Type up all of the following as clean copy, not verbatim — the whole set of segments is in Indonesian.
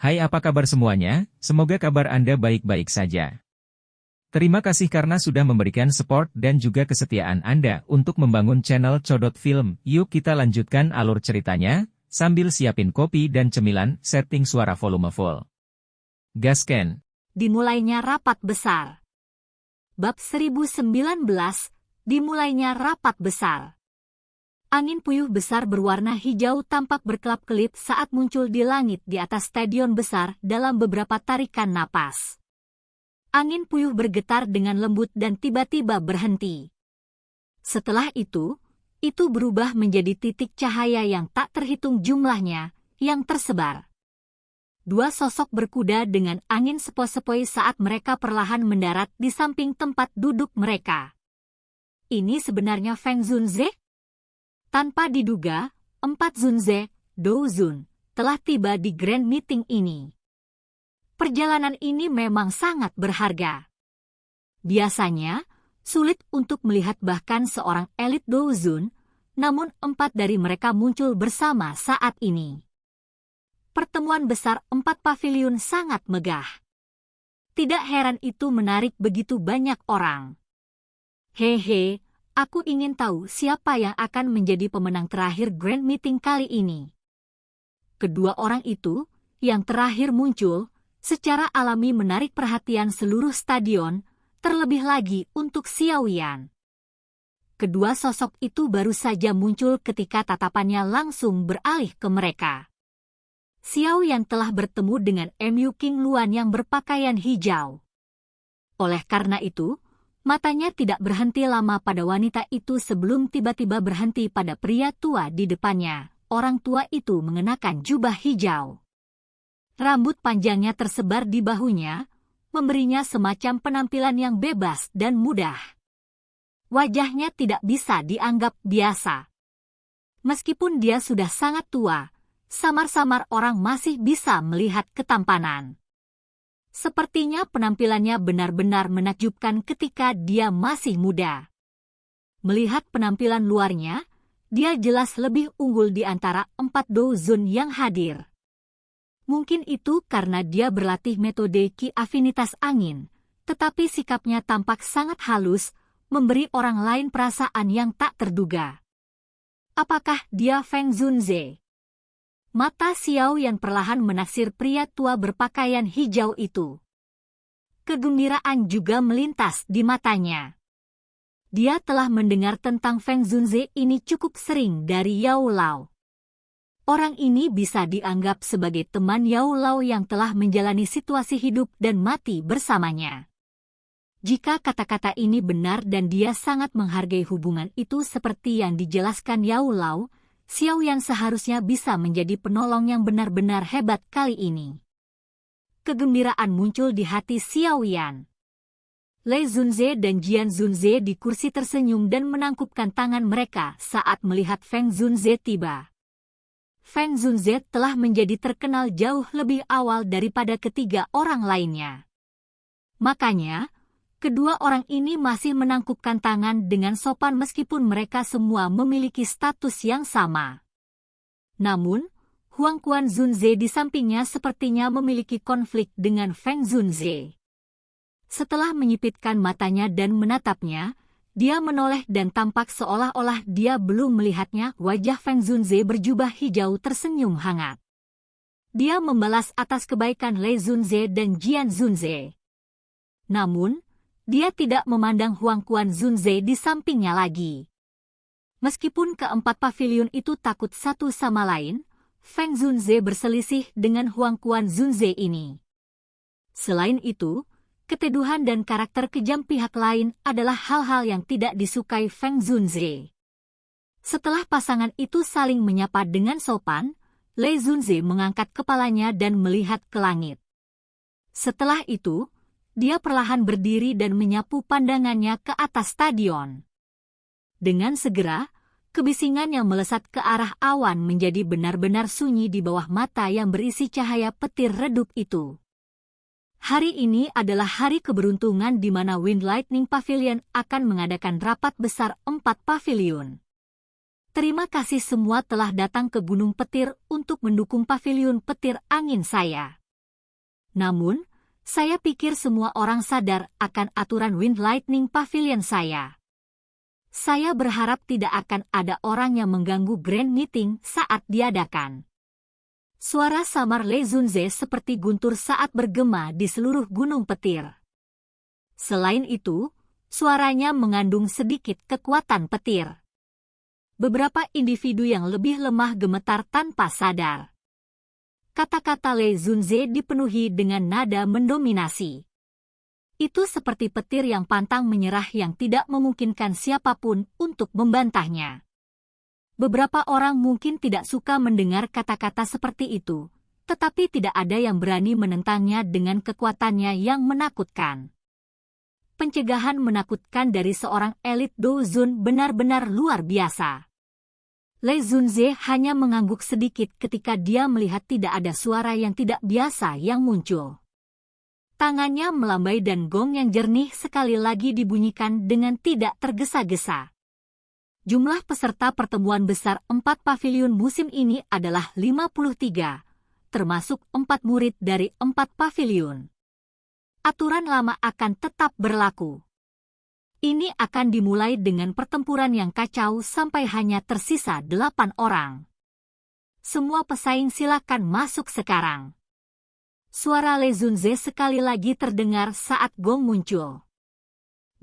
Hai, apa kabar semuanya? Semoga kabar Anda baik-baik saja. Terima kasih karena sudah memberikan support dan juga kesetiaan Anda untuk membangun channel Codot Film. Yuk kita lanjutkan alur ceritanya, sambil siapin kopi dan cemilan, setting suara volume full. Gasken. Dimulainya rapat besar. Bab 1019, dimulainya rapat besar. Angin puyuh besar berwarna hijau tampak berkelap-kelip saat muncul di langit di atas stadion besar dalam beberapa tarikan napas. Angin puyuh bergetar dengan lembut dan tiba-tiba berhenti. Setelah itu berubah menjadi titik cahaya yang tak terhitung jumlahnya, yang tersebar. Dua sosok berkuda dengan angin sepoi-sepoi saat mereka perlahan mendarat di samping tempat duduk mereka. Ini sebenarnya Feng Zunze? Tanpa diduga, 4 Zunze, Douzun, telah tiba di Grand Meeting ini. Perjalanan ini memang sangat berharga. Biasanya, sulit untuk melihat bahkan seorang elit Douzun, namun 4 dari mereka muncul bersama saat ini. Pertemuan besar 4 paviliun sangat megah. Tidak heran itu menarik begitu banyak orang. Hehe, aku ingin tahu siapa yang akan menjadi pemenang terakhir Grand Meeting kali ini. Kedua orang itu, yang terakhir muncul, secara alami menarik perhatian seluruh stadion, terlebih lagi untuk Xiaoyan. Kedua sosok itu baru saja muncul ketika tatapannya langsung beralih ke mereka. Xiaoyan telah bertemu dengan Mu Qingluan yang berpakaian hijau. Oleh karena itu, matanya tidak berhenti lama pada wanita itu sebelum tiba-tiba berhenti pada pria tua di depannya. Orang tua itu mengenakan jubah hijau. Rambut panjangnya tersebar di bahunya, memberinya semacam penampilan yang bebas dan mudah. Wajahnya tidak bisa dianggap biasa. Meskipun dia sudah sangat tua, samar-samar orang masih bisa melihat ketampanan. Sepertinya penampilannya benar-benar menakjubkan ketika dia masih muda. Melihat penampilan luarnya, dia jelas lebih unggul di antara 4 Douzun yang hadir. Mungkin itu karena dia berlatih metode Qi Afinitas Angin, tetapi sikapnya tampak sangat halus, memberi orang lain perasaan yang tak terduga. Apakah dia Feng Zunze? Mata Xiaoyan perlahan menaksir pria tua berpakaian hijau itu. Kegembiraan juga melintas di matanya. Dia telah mendengar tentang Feng Zunze ini cukup sering dari Yao Lao. Orang ini bisa dianggap sebagai teman Yao Lao yang telah menjalani situasi hidup dan mati bersamanya. Jika kata-kata ini benar dan dia sangat menghargai hubungan itu seperti yang dijelaskan Yao Lao, Xiaoyan seharusnya bisa menjadi penolong yang benar-benar hebat kali ini. Kegembiraan muncul di hati Xiaoyan. Lei Zunze dan Jian Zunze di kursi tersenyum dan menangkupkan tangan mereka saat melihat Feng Zunze tiba. Feng Zunze telah menjadi terkenal jauh lebih awal daripada ketiga orang lainnya. Makanya, kedua orang ini masih menangkupkan tangan dengan sopan meskipun mereka semua memiliki status yang sama. Namun, Huangquan Zunze di sampingnya sepertinya memiliki konflik dengan Feng Zunze. Setelah menyipitkan matanya dan menatapnya, dia menoleh dan tampak seolah-olah dia belum melihatnya. Wajah Feng Zunze berjubah hijau tersenyum hangat. Dia membalas atas kebaikan Lei Zunze dan Jian Zunze. Namun, dia tidak memandang Huangquan Zunze di sampingnya lagi. Meskipun keempat paviliun itu takut satu sama lain, Feng Zunze berselisih dengan Huangquan Zunze ini. Selain itu, keteduhan dan karakter kejam pihak lain adalah hal-hal yang tidak disukai Feng Zunze. Setelah pasangan itu saling menyapa dengan sopan, Lei Zunze mengangkat kepalanya dan melihat ke langit. Setelah itu, dia perlahan berdiri dan menyapu pandangannya ke atas stadion. Dengan segera, kebisingan yang melesat ke arah awan menjadi benar-benar sunyi di bawah mata yang berisi cahaya petir redup itu. Hari ini adalah hari keberuntungan di mana Wind Lightning Pavilion akan mengadakan rapat besar 4 paviliun. Terima kasih semua telah datang ke Gunung Petir untuk mendukung paviliun petir angin saya. Namun, saya pikir semua orang sadar akan aturan Wind Lightning Pavilion saya. Saya berharap tidak akan ada orang yang mengganggu Grand Meeting saat diadakan. Suara samar Le Zunze seperti guntur saat bergema di seluruh gunung petir. Selain itu, suaranya mengandung sedikit kekuatan petir. Beberapa individu yang lebih lemah gemetar tanpa sadar. Kata-kata Le Zunze dipenuhi dengan nada mendominasi. Itu seperti petir yang pantang menyerah yang tidak memungkinkan siapapun untuk membantahnya. Beberapa orang mungkin tidak suka mendengar kata-kata seperti itu, tetapi tidak ada yang berani menentangnya dengan kekuatannya yang menakutkan. Pencegahan menakutkan dari seorang elit Dozun benar-benar luar biasa. Le Zunze hanya mengangguk sedikit ketika dia melihat tidak ada suara yang tidak biasa yang muncul. Tangannya melambai dan gong yang jernih sekali lagi dibunyikan dengan tidak tergesa-gesa. Jumlah peserta pertemuan besar 4 pavilion musim ini adalah 53, termasuk 4 murid dari 4 pavilion. Aturan lama akan tetap berlaku. Ini akan dimulai dengan pertempuran yang kacau sampai hanya tersisa 8 orang. Semua pesaing silakan masuk sekarang. Suara Le Zunze sekali lagi terdengar saat gong muncul.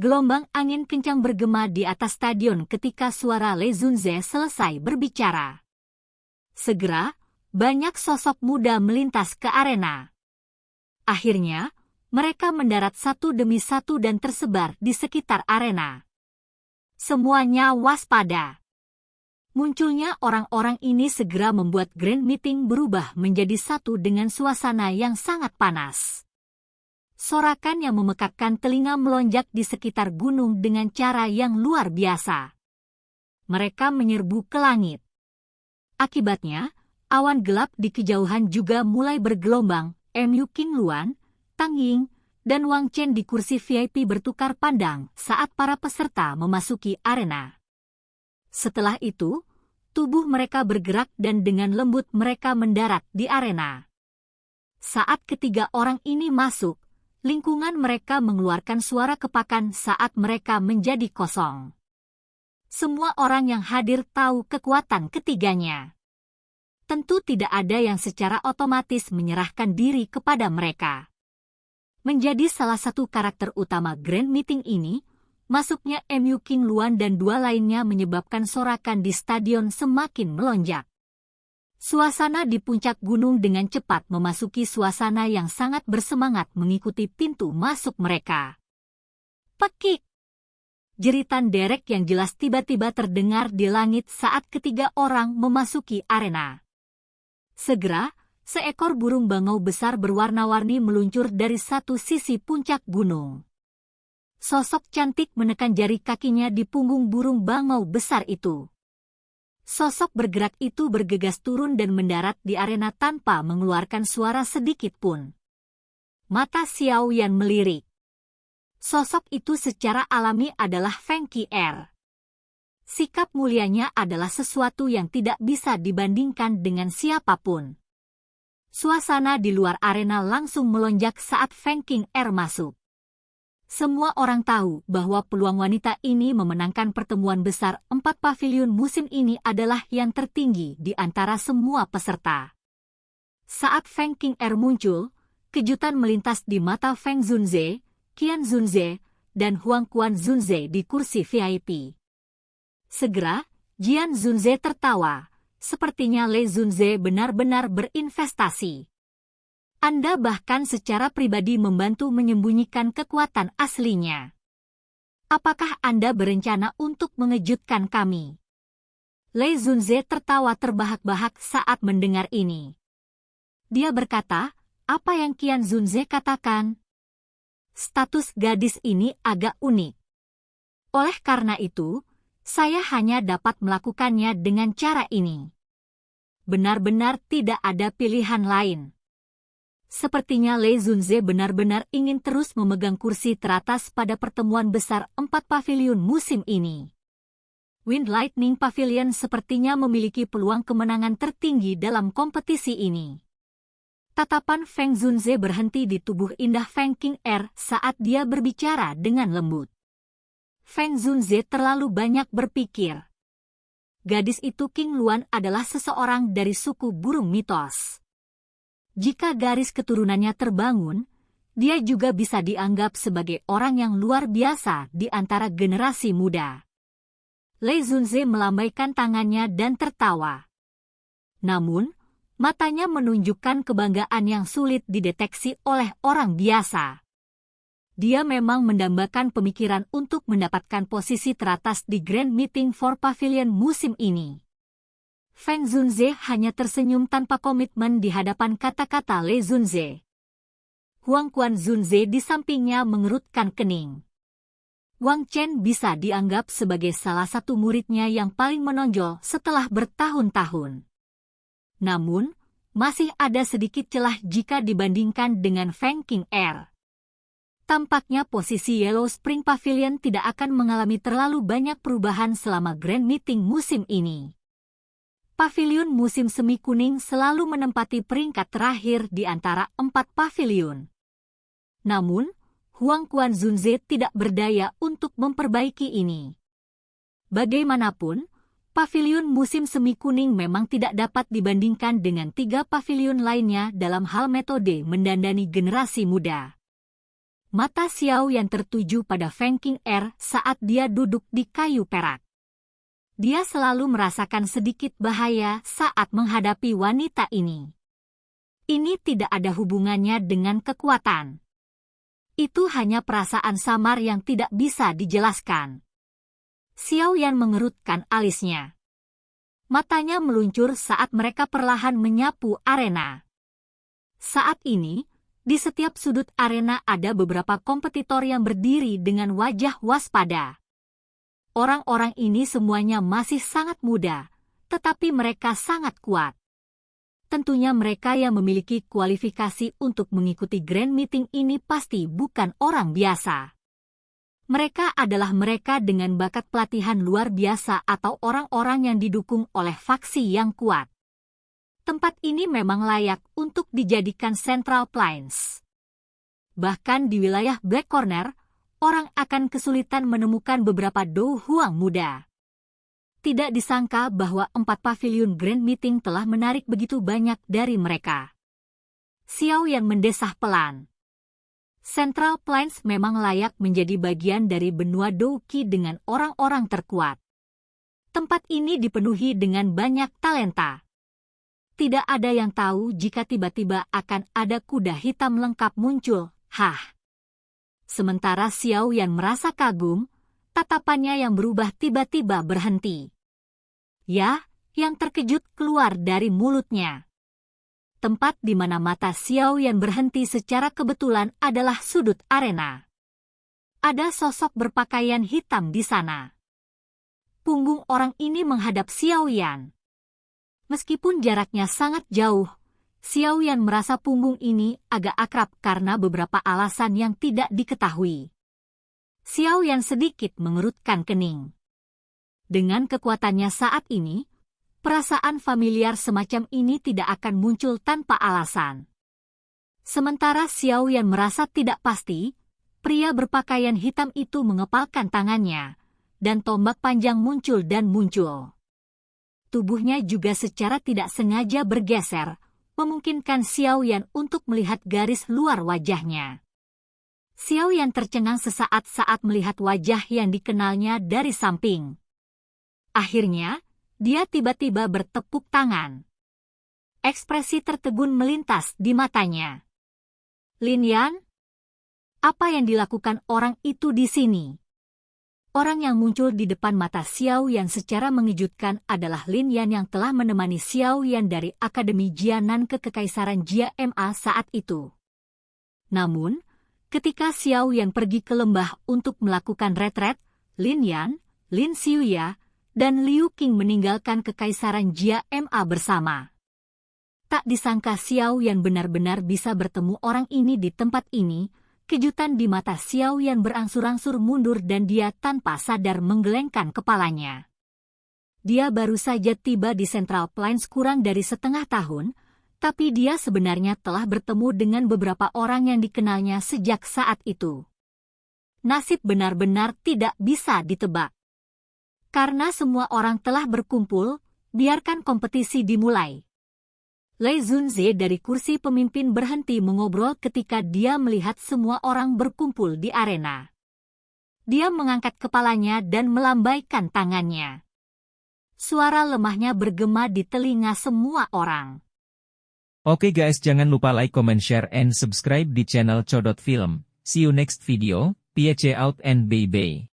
Gelombang angin kencang bergema di atas stadion ketika suara Le Zunze selesai berbicara. Segera, banyak sosok muda melintas ke arena. Akhirnya, mereka mendarat satu demi satu dan tersebar di sekitar arena. Semuanya waspada. Munculnya orang-orang ini segera membuat Grand Meeting berubah menjadi satu dengan suasana yang sangat panas. Sorakan yang memekakkan telinga melonjak di sekitar gunung dengan cara yang luar biasa. Mereka menyerbu ke langit. Akibatnya, awan gelap di kejauhan juga mulai bergelombang. Mu Qingluan, Tang Ying, dan Wang Chen di kursi VIP bertukar pandang saat para peserta memasuki arena. Setelah itu, tubuh mereka bergerak dan dengan lembut mereka mendarat di arena. Saat ketiga orang ini masuk, lingkungan mereka mengeluarkan suara kepakan saat mereka menjadi kosong. Semua orang yang hadir tahu kekuatan ketiganya. Tentu tidak ada yang secara otomatis menyerahkan diri kepada mereka. Menjadi salah satu karakter utama Grand Meeting ini, masuknya Mu Qingluan dan dua lainnya menyebabkan sorakan di stadion semakin melonjak. Suasana di puncak gunung dengan cepat memasuki suasana yang sangat bersemangat mengikuti pintu masuk mereka. Pekik! Jeritan derek yang jelas tiba-tiba terdengar di langit saat ketiga orang memasuki arena. Segera, seekor burung bangau besar berwarna-warni meluncur dari satu sisi puncak gunung. Sosok cantik menekan jari kakinya di punggung burung bangau besar itu. Sosok bergerak itu bergegas turun dan mendarat di arena tanpa mengeluarkan suara sedikit pun. Mata Xiao Yan melirik. Sosok itu secara alami adalah Feng Qier. Sikap mulianya adalah sesuatu yang tidak bisa dibandingkan dengan siapapun. Suasana di luar arena langsung melonjak saat Feng Qier masuk. Semua orang tahu bahwa peluang wanita ini memenangkan pertemuan besar 4 pavilion musim ini adalah yang tertinggi di antara semua peserta. Saat Feng Qier muncul, kejutan melintas di mata Feng Zunze, Qian Zunze, dan Huang Quan Zunze di kursi VIP. Segera, Jian Zunze tertawa. Sepertinya Le Zunze benar-benar berinvestasi. Anda bahkan secara pribadi membantu menyembunyikan kekuatan aslinya. Apakah Anda berencana untuk mengejutkan kami? Le Zunze tertawa terbahak-bahak saat mendengar ini. Dia berkata, apa yang Qian Zunze katakan? Status gadis ini agak unik. Oleh karena itu, saya hanya dapat melakukannya dengan cara ini. Benar-benar tidak ada pilihan lain. Sepertinya Le Zunze benar-benar ingin terus memegang kursi teratas pada pertemuan besar 4 pavilion musim ini. Wind Lightning Pavilion sepertinya memiliki peluang kemenangan tertinggi dalam kompetisi ini. Tatapan Feng Zunze berhenti di tubuh indah Feng Qing'er saat dia berbicara dengan lembut. Feng Zunze terlalu banyak berpikir. Gadis itu King Luan adalah seseorang dari suku burung mitos. Jika garis keturunannya terbangun, dia juga bisa dianggap sebagai orang yang luar biasa di antara generasi muda. Lei Zunze melambaikan tangannya dan tertawa. Namun, matanya menunjukkan kebanggaan yang sulit dideteksi oleh orang biasa. Dia memang mendambakan pemikiran untuk mendapatkan posisi teratas di Grand Meeting for Pavilion musim ini. Feng Zunze hanya tersenyum tanpa komitmen di hadapan kata-kata Lei Zunze. Huang Quan Zunze di sampingnya mengerutkan kening. Wang Chen bisa dianggap sebagai salah satu muridnya yang paling menonjol setelah bertahun-tahun. Namun, masih ada sedikit celah jika dibandingkan dengan Feng Qing'er. Tampaknya posisi Yellow Spring Pavilion tidak akan mengalami terlalu banyak perubahan selama Grand Meeting musim ini. Pavilion musim semi kuning selalu menempati peringkat terakhir di antara 4 pavilion. Namun, Huang Quan Zunze tidak berdaya untuk memperbaiki ini. Bagaimanapun, pavilion musim semi kuning memang tidak dapat dibandingkan dengan 3 pavilion lainnya dalam hal metode mendandani generasi muda. Mata Xiao yang tertuju pada Feng Qing'er saat dia duduk di kayu perak. Dia selalu merasakan sedikit bahaya saat menghadapi wanita ini. Ini tidak ada hubungannya dengan kekuatan. Itu hanya perasaan samar yang tidak bisa dijelaskan. Xiao Yan mengerutkan alisnya. Matanya meluncur saat mereka perlahan menyapu arena. Saat ini, di setiap sudut arena ada beberapa kompetitor yang berdiri dengan wajah waspada. Orang-orang ini semuanya masih sangat muda, tetapi mereka sangat kuat. Tentunya mereka yang memiliki kualifikasi untuk mengikuti Grand Meeting ini pasti bukan orang biasa. Mereka adalah mereka dengan bakat pelatihan luar biasa atau orang-orang yang didukung oleh faksi yang kuat. Tempat ini memang layak untuk dijadikan Central Plains. Bahkan di wilayah Black Corner, orang akan kesulitan menemukan beberapa Dou Huang muda. Tidak disangka bahwa 4 pavilion Grand Meeting telah menarik begitu banyak dari mereka. Xiao Yan mendesah pelan. Central Plains memang layak menjadi bagian dari benua Douqi dengan orang-orang terkuat. Tempat ini dipenuhi dengan banyak talenta. Tidak ada yang tahu jika tiba-tiba akan ada kuda hitam lengkap muncul. Sementara Xiao Yan merasa kagum, tatapannya yang berubah tiba-tiba berhenti. Ya, yang terkejut keluar dari mulutnya. Tempat di mana mata Xiao Yan berhenti secara kebetulan adalah sudut arena. Ada sosok berpakaian hitam di sana. Punggung orang ini menghadap Xiao Yan. Meskipun jaraknya sangat jauh, Xiao Yan merasa punggung ini agak akrab karena beberapa alasan yang tidak diketahui. Xiao Yan sedikit mengerutkan kening. Dengan kekuatannya saat ini, perasaan familiar semacam ini tidak akan muncul tanpa alasan. Sementara Xiao Yan merasa tidak pasti, pria berpakaian hitam itu mengepalkan tangannya, dan tombak panjang muncul dan muncul. Tubuhnya juga secara tidak sengaja bergeser, memungkinkan Xiao Yan untuk melihat garis luar wajahnya. Xiao Yan tercengang sesaat saat melihat wajah yang dikenalnya dari samping. Akhirnya, dia tiba-tiba bertepuk tangan. Ekspresi tertegun melintas di matanya. Lin Yan? Apa yang dilakukan orang itu di sini? Orang yang muncul di depan mata Xiao Yan secara mengejutkan adalah Lin Yan yang telah menemani Xiao Yan dari Akademi Jianan ke Kekaisaran Jia Ma saat itu. Namun, ketika Xiao Yan pergi ke lembah untuk melakukan retret, Lin Yan, Lin Xiuya, dan Liu Qing meninggalkan Kekaisaran Jia Ma bersama. Tak disangka Xiao Yan benar-benar bisa bertemu orang ini di tempat ini. Kejutan di mata Xiao Yan berangsur-angsur mundur dan dia tanpa sadar menggelengkan kepalanya. Dia baru saja tiba di Central Plains kurang dari setengah tahun, Tapi dia sebenarnya telah bertemu dengan beberapa orang yang dikenalnya sejak saat itu. Nasib benar-benar tidak bisa ditebak. Karena semua orang telah berkumpul, biarkan kompetisi dimulai. Lei Zunze dari kursi pemimpin berhenti mengobrol ketika dia melihat semua orang berkumpul di arena. Dia mengangkat kepalanya dan melambaikan tangannya. Suara lemahnya bergema di telinga semua orang. Oke guys, jangan lupa like, comment, share, and subscribe di channel Codot Film. See you next video, peace out and bye-bye.